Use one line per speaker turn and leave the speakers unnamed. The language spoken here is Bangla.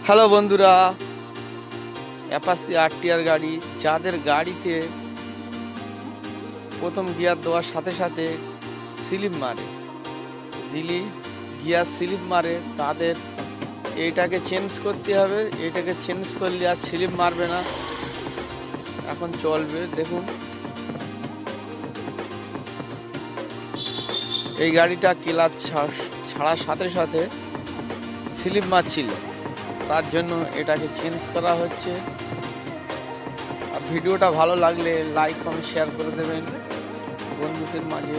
হ্যালো বন্ধুরা, অ্যাপাচি আরটিআর গাড়ি, যাদের গাড়িতে প্রথম গিয়ার দেওয়ার সাথে সাথে স্লিপ মারে, গিয়ার স্লিপ মারে, তাদের এইটাকে চেঞ্জ করতে হবে। এইটাকে চেঞ্জ করলে আর স্লিপ মারবে না, এখন চলবে। দেখুন, এই গাড়িটা ক্লাচ ছাড়ার সাথে সাথে স্লিপ মারছিল, তার জন্য এটাকে চেঞ্জ করা হচ্ছে। আর ভিডিওটা ভালো লাগলে লাইক কমেন্ট শেয়ার করে দেবেন বন্ধুদের মাঝে।